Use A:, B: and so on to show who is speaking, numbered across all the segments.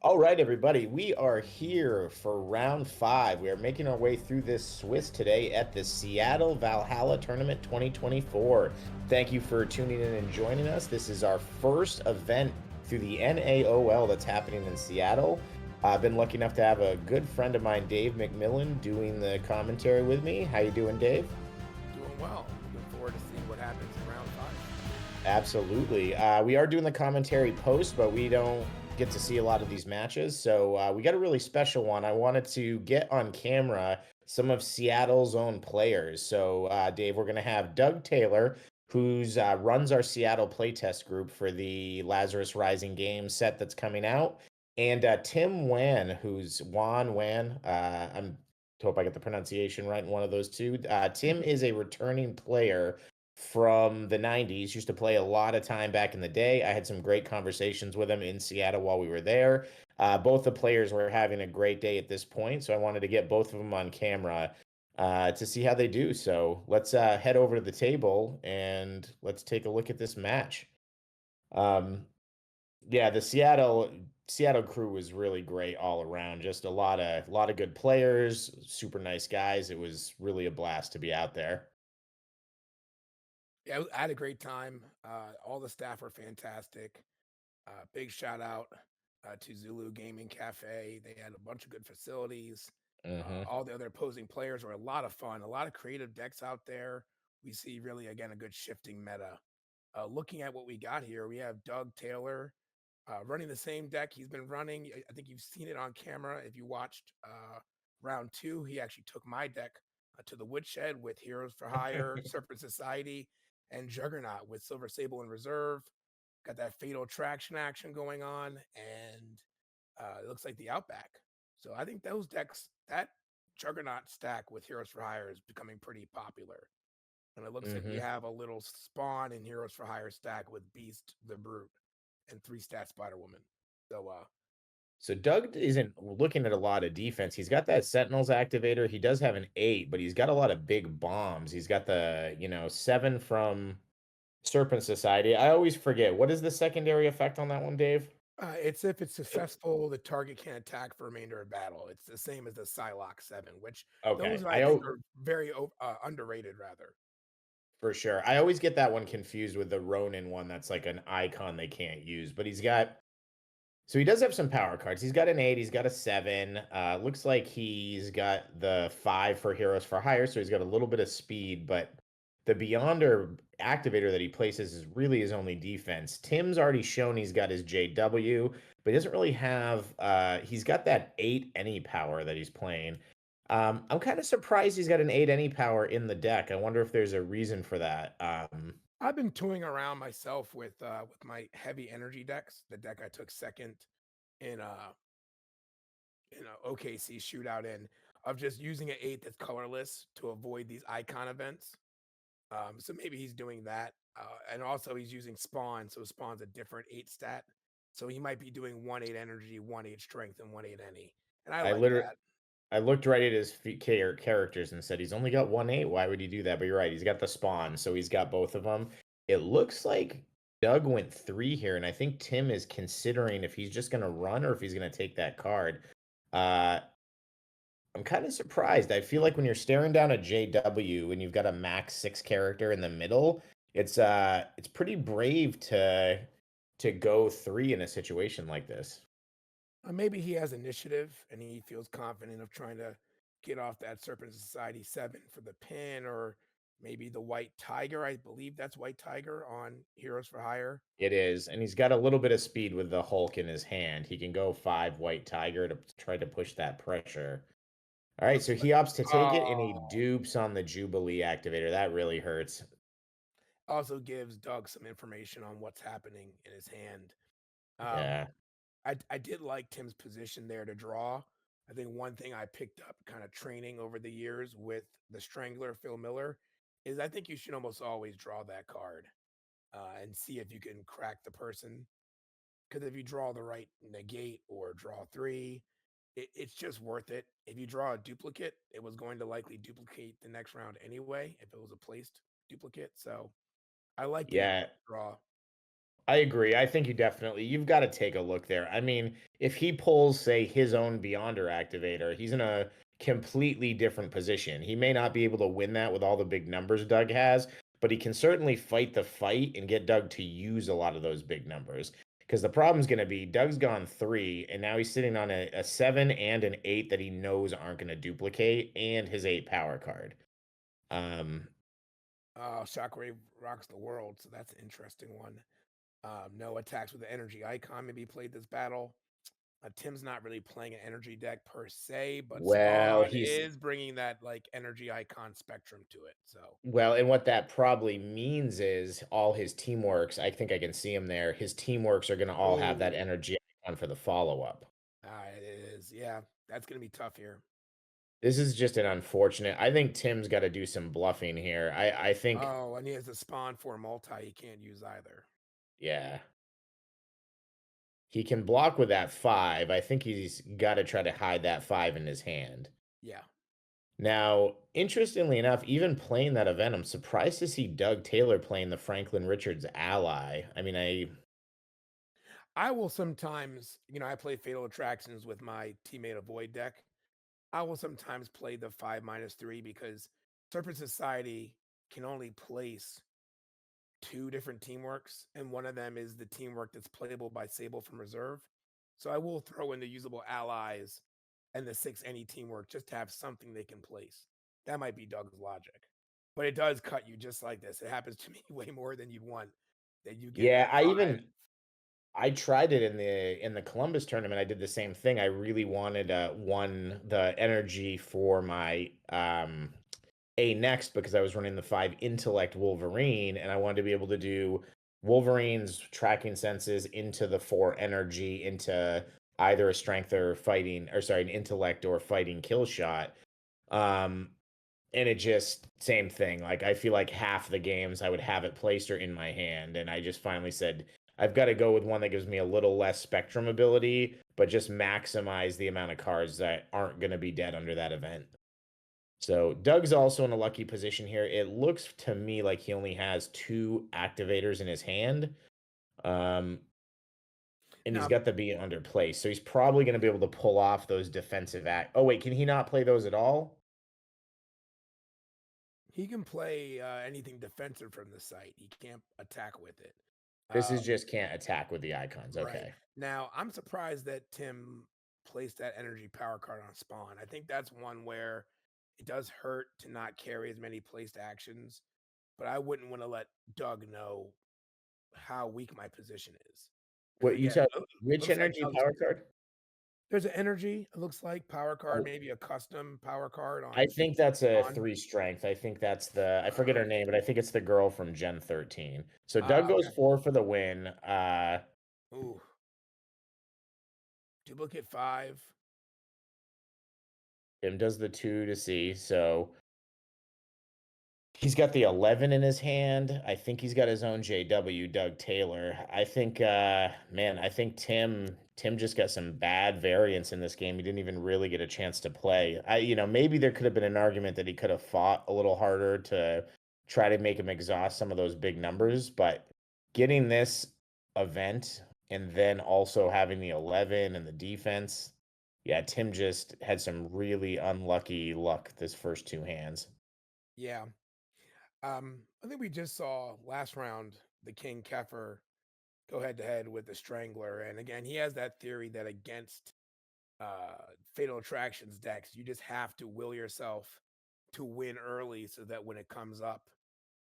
A: All right, everybody, we are here for round five. We are making our way through this Swiss today at the Seattle Valhalla Tournament 2024. Thank you for tuning in and joining us. This is our first event through the NAOL that's happening in Seattle. I've been lucky enough to have a good friend of mine, Dave McMillan, doing the commentary with me. How you doing, Dave?
B: Doing well. Looking forward to seeing what happens in round five.
A: Absolutely. We are doing the commentary post, but we don't get to see a lot of these matches. So we got a really special one. I wanted to get on camera some of Seattle's own players. So, Dave, we're going to have Doug Taylor, who's runs our Seattle playtest group for the Lazarus Rising Games set that's coming out, and Tim Wan, who's Juan Wan. I'm hope I get the pronunciation right in one of those two. Tim is a returning player from the 90s, used to play a lot of time back in the day. I had some great conversations with him in Seattle while we were there. Both the players were having a great day at this point, so I wanted to get both of them on camera to see how they do. So let's head over to the table and let's take a look at this match. Um, yeah, the Seattle crew was really great all around. Just a lot of good players, super nice guys. It was really a blast to be out there.
B: Yeah, I had a great time. All the staff were fantastic. Big shout out to Zulu Gaming Cafe. They had a bunch of good facilities.
A: Hmm.
B: All the other opposing players were a lot of fun. A lot of creative decks out there. We see really again a good shifting meta. Looking at what we got here, we have Doug Taylor running the same deck he's been running. I think you've seen it on camera. If you watched round two, he actually took my deck to the woodshed with Heroes for Hire, Serpent Society, and Juggernaut with Silver Sable in reserve. Got that Fatal Attraction action going on, and it looks like the Outback. So I think those decks, that Juggernaut stack with Heroes for Hire is becoming pretty popular. And it looks like we
A: Hmm.
B: have a little Spawn in Heroes for Hire stack with Beast the Brute and 3-stat Spider Woman. So
A: So Doug isn't looking at a lot of defense. He's got that Sentinels activator. He does have an 8, but he's got a lot of big bombs. He's got the, 7 from Serpent Society. I always forget. What is the secondary effect on that one, Dave?
B: it's if it's successful, the target can attack for remainder of battle. It's the same as the Psylocke 7, which
A: Okay.
B: those I think are very underrated rather.
A: For sure. I always get that one confused with the Ronin one that's like an icon they can't use, but he does have some power cards. He's got an 8, he's got a 7. Looks like he's got the 5 for Heroes for Hire, so he's got a little bit of speed, but the Beyonder activator that he places is really his only defense. Tim's already shown he's got his JW, but he doesn't really have he's got that 8 any power that he's playing. I'm kind of surprised he's got an 8 any power in the deck. I wonder if there's a reason for that.
B: I've been toying around myself with my heavy energy decks, the deck I took second in OKC shootout in, of just using an 8 that's colorless to avoid these icon events. So maybe he's doing that. And also he's using Spawn, so Spawn's a different 8 stat. So he might be doing 1-8 energy, 1-8 strength, and 1-8 any. And I
A: I
B: like
A: literally
B: that.
A: I looked right at his characters and said he's only got 1-8. Why would he do that? But you're right. He's got the spawn, so he's got both of them. It looks like Doug went 3 here, and I think Tim is considering if he's just going to run or if he's going to take that card. Uh, I'm kind of surprised. I feel like when you're staring down a JW and you've got a max 6 character in the middle, it's pretty brave to go 3 in a situation like this.
B: Maybe he has initiative and he feels confident of trying to get off that Serpent Society 7 for the pin, or maybe the White Tiger. I believe that's White Tiger on Heroes for Hire.
A: It is, and he's got a little bit of speed with the Hulk in his hand. He can go 5 White Tiger to try to push that pressure. All right,
B: Looks
A: so
B: like
A: he opts to take it, and he
B: oh,
A: dupes on the Jubilee activator. That really hurts.
B: also gives Doug some information on what's happening in his hand. Um,
A: Yeah,
B: I did like Tim's position there to draw. I think one thing I picked up kind of training over the years with the Strangler, Phil Miller, is I think you should almost always draw that card and see if you can crack the person. Because if you draw the right negate or draw 3, it's just worth it. If you draw a duplicate, it was going to likely duplicate the next round anyway if it was a placed duplicate. So I like the
A: yeah.
B: ability to draw.
A: I agree. I think you've got to take a look there. I mean, if he pulls, say, his own Beyonder activator, he's in a completely different position. He may not be able to win that with all the big numbers Doug has, but he can certainly fight the fight and get Doug to use a lot of those big numbers. Because the problem's going to be Doug's gone three, and now he's sitting on a seven and an eight that he knows aren't going to duplicate, and his eight power card. Um,
B: Shockwave rocks the world, so that's an interesting one. No attacks with the energy icon maybe played this battle. Tim's not really playing an energy deck per se, but
A: well,
B: Spawn
A: he's
B: is bringing that like energy icon spectrum to it. So,
A: Well, and what that probably means is all his teamworks, I think I can see him there. His teamworks are going to all have that
B: oh,
A: energy on for the follow-up.
B: it is. Yeah, that's gonna be tough here.
A: This is just an unfortunate. I think Tim's got to do some bluffing here. I think,
B: Oh, and he has the Spawn for multi. He can't use either.
A: yeah, he can block with that five. I think he's got to try to hide that five in his hand.
B: Yeah,
A: Now, interestingly enough, even playing that event, I'm surprised to see Doug Taylor playing the Franklin Richards ally. I mean,
B: I will sometimes. I play Fatal Attractions with my teammate Avoid deck. I will sometimes play the 5-3 because Serpent Society can only place two different teamworks, and one of them is the teamwork that's playable by Sable from reserve. So I will throw in the usable allies and the six any teamwork just to have something they can place. That might be Doug's logic. But it does cut you just like this. It happens to me way more than you'd want that you get
A: yeah,
B: that five.
A: I tried it in the Columbus tournament. I did the same thing. I really wanted one the energy for my A next because I was running the five intellect Wolverine and I wanted to be able to do Wolverine's tracking senses into the four energy into either a strength or fighting or sorry, an intellect or fighting kill shot. Um and it just same thing. Like I feel like half the games I would have it placed or in my hand, and I just finally said I've got to go with one that gives me a little less spectrum ability, but just maximize the amount of cards that aren't going to be dead under that event. So Doug's also in a lucky position here. It looks to me like he only has two activators in his hand. Um, and he's
B: Now
A: got the be under place. So he's probably going to be able to pull off those defensive act. Oh, wait, can he not play those at all?
B: he can play anything defensive from the site. He can't attack with it.
A: This is
B: Um,
A: just can't attack with the icons.
B: Right.
A: Okay.
B: Now, I'm surprised that Tim placed that energy power card on Spawn. I think that's one where it does hurt to not carry as many placed actions, but I wouldn't want to let Doug know how weak my position is. Because
A: What you
B: again,
A: said,
B: it
A: which
B: looks like
A: energy
B: Doug's
A: power card?
B: there's an energy, it looks like power card,
A: Oh,
B: maybe a custom power card
A: I
B: on
A: think that's a
B: Spawn.
A: three strength. I think that's I forget her name, but I think it's the girl from Gen 13. So Doug goes
B: Okay.
A: four for the win.
B: Ooh, duplicate five.
A: Tim does the two to see. So he's got the 11 in his hand. I think he's got his own JW, Doug Taylor. I think man, I think Tim just got some bad variance in this game. He didn't even really get a chance to play. Maybe there could have been an argument that he could have fought a little harder to try to make him exhaust some of those big numbers, but getting this event and then also having the 11 and the defense, yeah, Tim just had some really unlucky luck this first two hands.
B: Yeah. I think we just saw last round the King Kefir go head to head with the Strangler. And again, he has that theory that against Fatal Attractions decks, you just have to will yourself to win early so that when it comes up,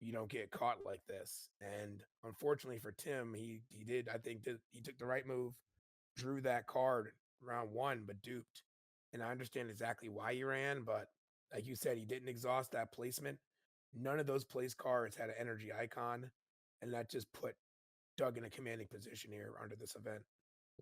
B: you don't get caught like this. And unfortunately for Tim, he did, I think that he took the right move, drew that card round one, but duped. And I understand exactly why he ran, but like you said, he didn't exhaust that placement. None of those place cards had an energy icon, and that just put Doug in a commanding position here under this event.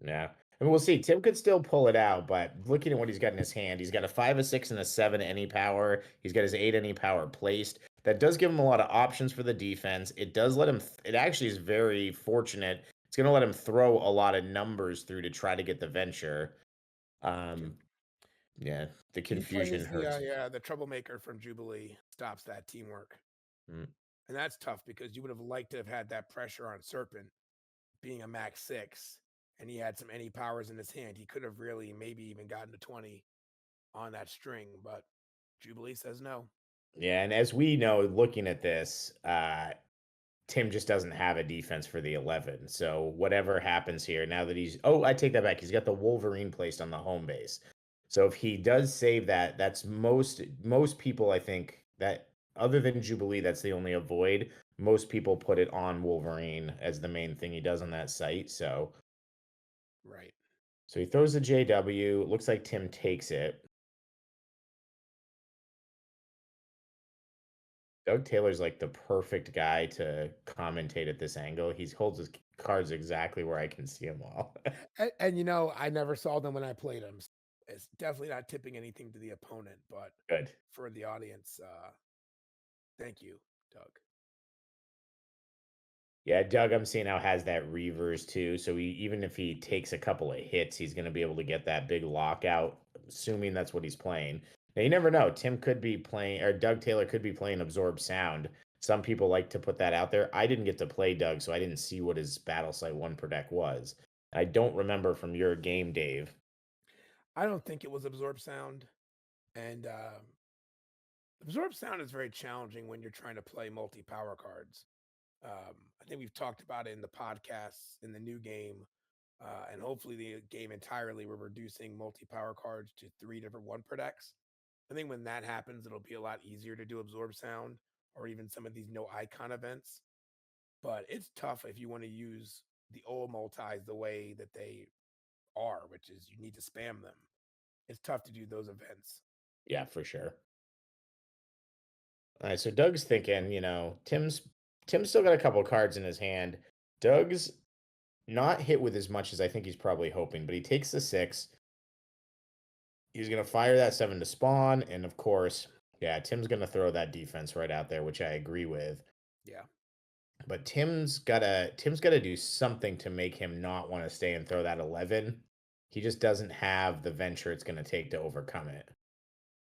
A: Yeah. I mean, we'll see. Tim could still pull it out, but looking at what he's got in his hand, he's got a five, a six, and a seven any power. He's got his eight any power placed. That does give him a lot of options for the defense. It does let him, it actually is very fortunate. It's going to let him throw a lot of numbers through to try to get the venture. Um, yeah, the
B: He
A: confusion
B: plays the
A: hurts.
B: yeah, the troublemaker from Jubilee stops that teamwork.
A: Mm.
B: And that's tough because you would have liked to have had that pressure on Serpent being a max 6 and he had some any powers in his hand, he could have really maybe even gotten to 20 on that string, but Jubilee says no.
A: Yeah, and as we know, looking at this, Tim just doesn't have a defense for the 11. So whatever happens here, now that he's I take that back. He's got the Wolverine placed on the home base. So if he does save that, that's most people I think that other than Jubilee, that's the only avoid. Most people put it on Wolverine as the main thing he does on that site.
B: Right.
A: So he throws the JW. Looks like Tim takes it. Doug Taylor's like the perfect guy to commentate at this angle. He holds his cards exactly where I can see them all.
B: And you know, I never saw them when I played them. It's definitely not tipping anything to the opponent, but
A: Good.
B: for the audience, thank you, Doug.
A: Yeah, Doug, I'm seeing now has that reverse too. So even if he takes a couple of hits, he's going to be able to get that big lockout, assuming that's what he's playing. Now, you never know. Tim could be playing, or Doug Taylor could be playing Absorb Sound. Some people like to put that out there. I didn't get to play Doug, so I didn't see what his Battle Sight 1 per deck was. I don't remember from your game, Dave.
B: I don't think it was Absorb Sound. And Absorb Sound is very challenging when you're trying to play multi-power cards. I think we've talked about it in the podcasts in the new game, and hopefully the game entirely. We're reducing multi-power cards to 3 different 1 per decks. I think when that happens, it'll be a lot easier to do Absorb Sound or even some of these no icon events. But it's tough if you want to use the old multis the way that they are, which is you need to spam them. It's tough to do those events.
A: Yeah, for sure. All right, so Doug's thinking, Tim's still got a couple cards in his hand. Doug's not hit with as much as I think he's probably hoping, but he takes the 6. He's going to fire that 7 to spawn, and of course, yeah, Tim's going to throw that defense right out there, which I agree with.
B: Yeah.
A: But Tim's got to do something to make him not want to stay and throw that 11. He just doesn't have the venture it's going to take to overcome it.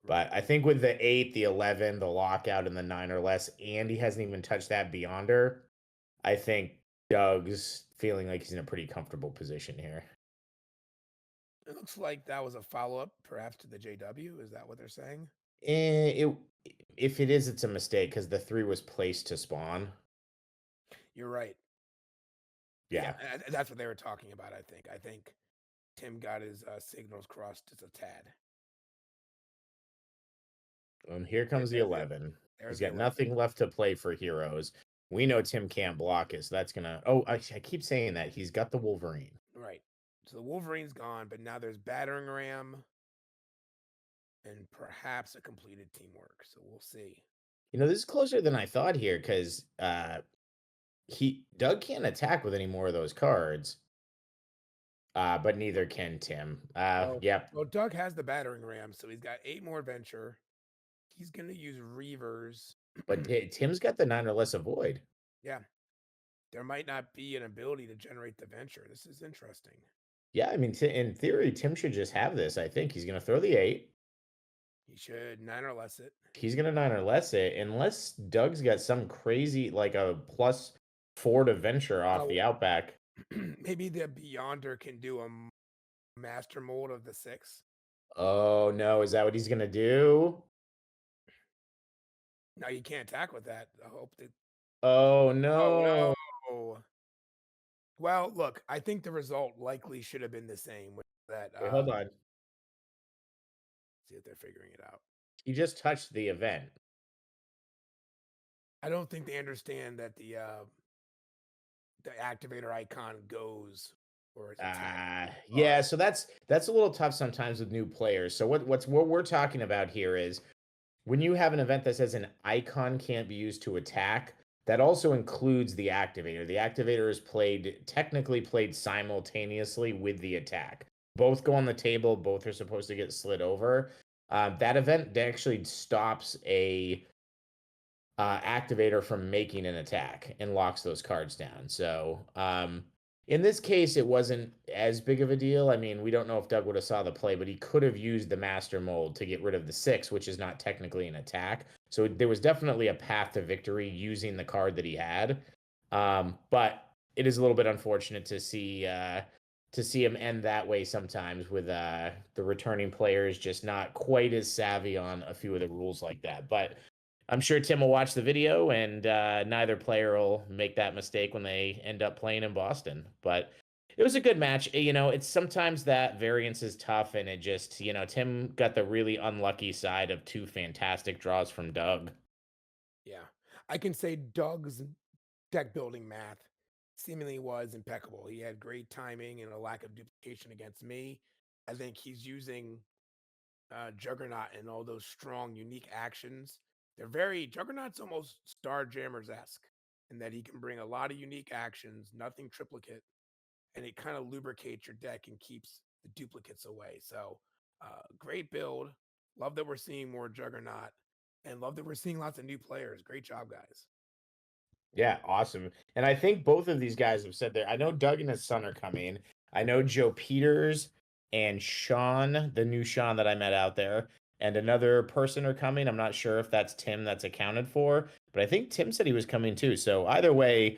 B: Right.
A: But I think with the 8, the 11, the lockout, and the 9 or less, and he hasn't even touched that beyonder, I think Doug's feeling like he's in a pretty comfortable position here.
B: It looks like that was a follow-up, perhaps, to the JW. Is that what they're saying?
A: If it is, it's a mistake because the 3 was placed to spawn.
B: You're right.
A: Yeah.
B: That's what they were talking about, I think. I think Tim got his signals crossed just a tad.
A: Here comes the 11.
B: There's
A: He's
B: the
A: got
B: 11.
A: nothing left to play for heroes. We know Tim can't block it, so that's gonna. Oh, I keep saying that. He's got the Wolverine.
B: Right. So the Wolverine's gone, but now there's Battering Ram and perhaps a completed teamwork. So we'll see.
A: This is closer than I thought here because Doug can't attack with any more of those cards. But neither can Tim. Yep.
B: Well, Doug has the Battering Ram, so he's got 8 more Venture. He's going to use Reavers.
A: But Tim's got the 9 or less avoid.
B: Yeah. There might not be an ability to generate the Venture. This is interesting.
A: Yeah, I mean, in theory, Tim should just have this. I think he's going to throw the 8.
B: He should 9 or less it.
A: He's going to 9 or less it, unless Doug's got some crazy, like a +4 to venture off the Outback.
B: Maybe the Beyonder can do a master mold of the 6.
A: Oh, no. Is that what he's going to do?
B: No, you can't attack with that. I hope that.
A: Oh, no.
B: Oh, no. Well, look, I think the result likely should have been the same with that.
A: Wait, hold on.
B: See if they're figuring it out.
A: He just touched the event.
B: I don't think they understand that the activator icon goes or is
A: yeah, so that's a little tough sometimes with new players. So what we're talking about here is when you have an event that says an icon can't be used to attack, that also includes the activator. The activator is technically played simultaneously with the attack. Both go on the table. Both are supposed to get slid over. That event actually stops a activator from making an attack and locks those cards down. So in this case, it wasn't as big of a deal. I mean, we don't know if Doug would have saw the play, but he could have used the master mold to get rid of the 6, which is not technically an attack. So there was definitely a path to victory using the card that he had. But it is a little bit unfortunate to see him end that way sometimes with the returning players just not quite as savvy on a few of the rules like that. But I'm sure Tim will watch the video, and neither player will make that mistake when they end up playing in Boston. But it was a good match. You know, it's sometimes that variance is tough, and it just, you know, Tim got the really unlucky side of two fantastic draws from Doug.
B: Yeah. I can say Doug's deck building math seemingly was impeccable. He had great timing and a lack of duplication against me. I think he's using Juggernaut and all those strong, unique actions. They're very Juggernaut's almost Starjammers esque in that he can bring a lot of unique actions, nothing triplicate, and it kind of lubricates your deck and keeps the duplicates away. So, great build. Love that we're seeing more Juggernaut, and love that we're seeing lots of new players. Great job, guys.
A: Yeah, awesome. And I think both of these guys have said there. I know Doug and his son are coming. I know Joe Peters and Sean, the new Sean that I met out there, and another person are coming. I'm not sure if that's Tim that's accounted for, but I think Tim said he was coming too. So either way,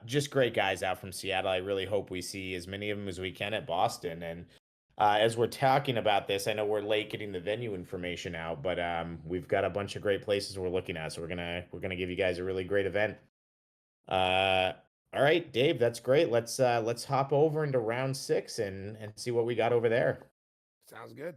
A: just great guys out from Seattle. I really hope we see as many of them as we can at Boston. And as we're talking about this, I know we're late getting the venue information out, but we've got a bunch of great places we're looking at. So we're gonna give you guys a really great event. Uh, all right, Dave, that's great. Let's hop over into round six and see what we got over there.
B: Sounds good.